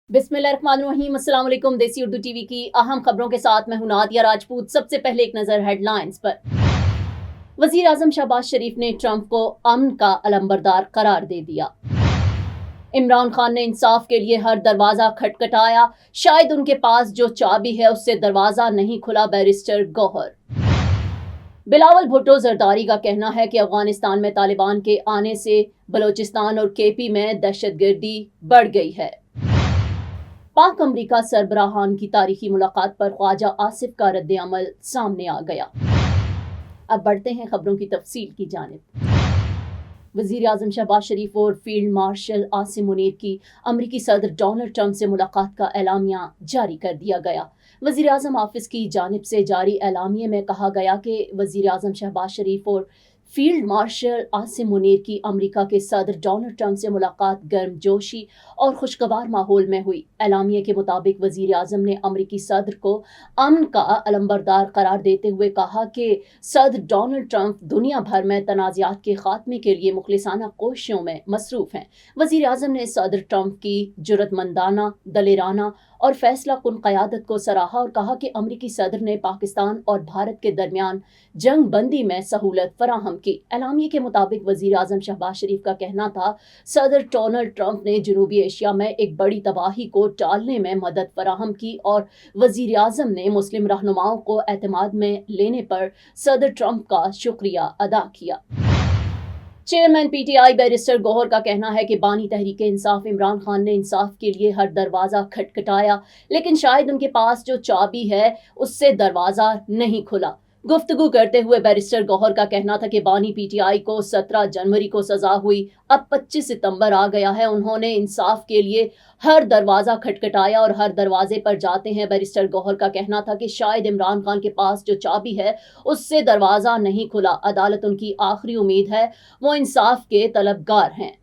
बिस्मिल्लाहिर्रहमानिर्रहीम। अस्सलाम वालेकुम। देसी उर्दू टीवी की अहम खबरों के साथ मैं हूं नादिया राजपूत। सबसे पहले एक नजर हेडलाइंस पर। वजीर आजम शहबाज शरीफ ने ट्रंप को अमन का अलंबरदार करार दे दिया। इमरान खान ने इंसाफ के लिए हर दरवाजा खटखटाया, शायद उनके पास जो चाबी है उससे दरवाजा नहीं खुला, बैरिस्टर गौहर। बिलावल भुट्टो जरदारी का कहना है कि अफगानिस्तान में तालिबान के आने से बलोचिस्तान और केपी में दहशतगर्दी बढ़ गई है। पाक अमरीका सरबराहान की तारीखी मुलाकात पर ख्वाजा आसिफ का रद्द अमल सामने आ गया। अब बढ़ते हैं खबरों की तफसील की जानिब। वज़ीर आज़म शहबाज शरीफ और फील्ड मार्शल आसिम मुनीर की अमरीकी सदर डोनाल्ड ट्रंप से मुलाकात का एलामिया जारी कर दिया गया। वज़ीर आज़म ऑफिस की जानिब से जारी एलामिया में कहा गया कि वज़ीर आज़म शहबाज शरीफ और फील्ड मार्शल आसिम मुनीर की अमेरिका के सदर डोनाल्ड ट्रंप से मुलाकात गर्मजोशी और खुशगवार माहौल में हुई। एलामिया के मुताबिक वज़ीर आज़म ने अमेरिकी सदर को अमन का अलंबरदार करार देते हुए कहा कि सदर डोनाल्ड ट्रंप दुनिया भर में तनाज़ात के खात्मे के लिए मुखलिसाना कोशिशों में मसरूफ़ हैं। वज़ीर आज़म ने सदर ट्रंप की जुर्रतमंदाना, दलेराना और फैसला कुन क़यादत को सराहा और कहा कि अमरीकी सदर ने पाकिस्तान और भारत के दरमियान जंग बंदी में सहूलत फराहम की। एलामिया के मुताबिक वज़ीर आज़म शहबाज शरीफ का कहना था, सदर डोनाल्ड ट्रंप ने जनूबी एशिया में एक बड़ी तबाही को टालने में मदद फराहम की और वज़ीर आज़म ने मुस्लिम रहनुमाओं को एतमाद में लेने पर सदर ट्रंप का शुक्रिया अदा किया। चेयरमैन पीटीआई बैरिस्टर गौहर का कहना है कि बानी तहरीक इंसाफ इमरान खान ने इंसाफ के लिए हर दरवाज़ा खटखटाया, लेकिन शायद उनके पास जो चाबी है उससे दरवाज़ा नहीं खुला। गुफ्तगू करते हुए बैरिस्टर गौहर का कहना था कि बानी पीटीआई को 17 जनवरी को सजा हुई, अब 25 सितंबर आ गया है, उन्होंने इंसाफ के लिए हर दरवाज़ा खटखटाया और हर दरवाजे पर जाते हैं। बैरिस्टर गौहर का कहना था कि शायद इमरान खान के पास जो चाबी है उससे दरवाज़ा नहीं खुला, अदालत उनकी आखिरी उम्मीद है, वो इंसाफ के तलबगार हैं।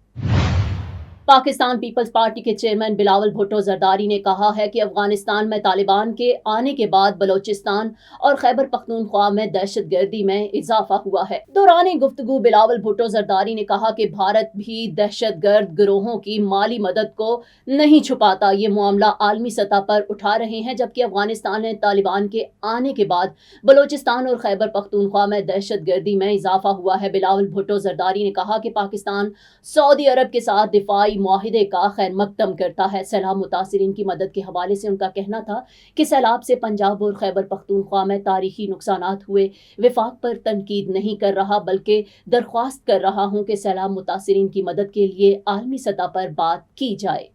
पाकिस्तान पीपल्स पार्टी के चेयरमैन बिलावल भुट्टो जरदारी ने कहा है कि अफगानिस्तान में तालिबान के आने के बाद बलोचिस्तान और खैबर पख्तूनख्वा में दहशतगर्दी में इजाफा हुआ है। दौरान गुफ्तगू बिलावल भुट्टो जरदारी ने कहा कि भारत भी दहशतगर्द गिरोहों की माली मदद को नहीं छुपाता, ये मामला आलमी सतह पर उठा रहे हैं, जबकि अफगानिस्तान में तालिबान के आने के बाद बलोचिस्तान और खैबर पख्तूनख्वा में दहशतगर्दी में इजाफा हुआ है। बिलावल भुट्टो जरदारी ने कहा कि पाकिस्तान सऊदी अरब के साथ दिफाई मुआहिदे का खैर मकदम करता है। सैलाब मुतासिरीन की मदद के हवाले से उनका कहना था कि सैलाब से पंजाब और खैबर पख्तूनख्वा में तारीखी नुकसानात हुए, विफाक पर तनकीद नहीं कर रहा बल्कि दरख्वास्त कर रहा हूं कि सैलाब मुतासिरीन की मदद के लिए आलमी सतह पर बात की जाए।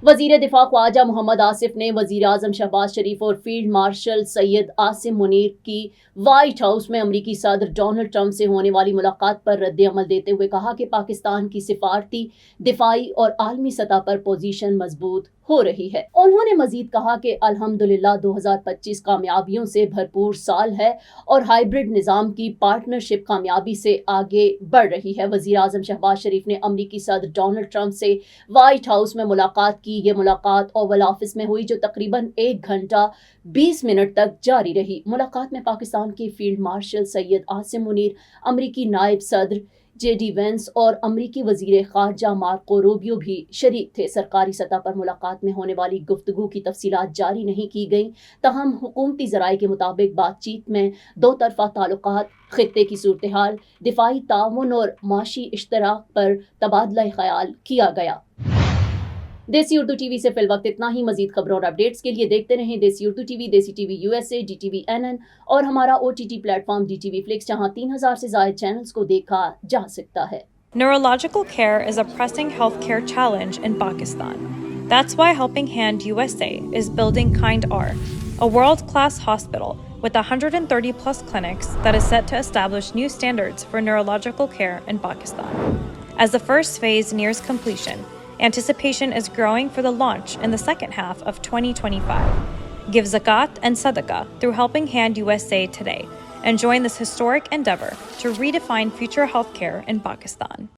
वज़ीर दिफा ख्वाजा मोहम्मद आसिफ ने वज़ीर आज़म शहबाज शरीफ और फील्ड मार्शल सैयद आसिम मुनीर की व्हाइट हाउस में अमरीकी सदर डोनाल्ड ट्रंप से होने वाली मुलाकात पर रद्द अमल देते हुए कहा कि पाकिस्तान की सिफारती, दिफाई और आलमी सतह पर पोजीशन मजबूत हो रही है। उन्होंने मजीद कहा कि अल्हम्दुलिल्लाह 2025 कामयाबियों से भरपूर साल है और हाइब्रिड निज़ाम की पार्टनरशिप कामयाबी से आगे बढ़ रही है। वज़ीर आज़म शहबाज शरीफ ने अमरीकी सदर डोनाल्ड ट्रंप से व्हाइट हाउस में मुलाकात की। ये मुलाकात ओवल ऑफिस में हुई जो तकरीबन 1 घंटा 20 मिनट तक जारी रही। मुलाकात में पाकिस्तान के फील्ड मार्शल सैयद आसिम मुनीर, अमरीकी नायब सदर जेडी वेंस और अमरीकी वजीर खारजा मार्को रूबियो भी शरीक थे। सरकारी सतह पर मुलाकात में होने वाली गुफ्तगू की तफसीलात जारी नहीं की गई, तहम हुकूमती ज़राए के मुताबिक बातचीत में दो तरफा ताल्लुकात, खित्ते की सूरत हाल, दिफाई ताउन और माशी इश्तराक पर तबादला ख्याल किया गया। देसी उर्दू टीवी से फिलवक्त इतना ही। मजीद खबरों और अपडेट्स के लिए देखते रहें देसी उर्दू टीवी, देसी टीवी USA, DTV NN और हमारा OTT प्लेटफॉर्म DTV Flix, जहां 3000 से ज़ायद चैनल्स को देखा जा सकता है। Neurological care is a pressing healthcare challenge in Pakistan. That's why Helping Hand USA is building Kind-R, a world-class hospital with 130 plus clinics that is set to establish new standards for neurological care in Pakistan. As the first phase nears completion, anticipation is growing for the launch in the second half of 2025. Give zakat and sadaqah through Helping Hand USA today and join this historic endeavor to redefine future healthcare in Pakistan.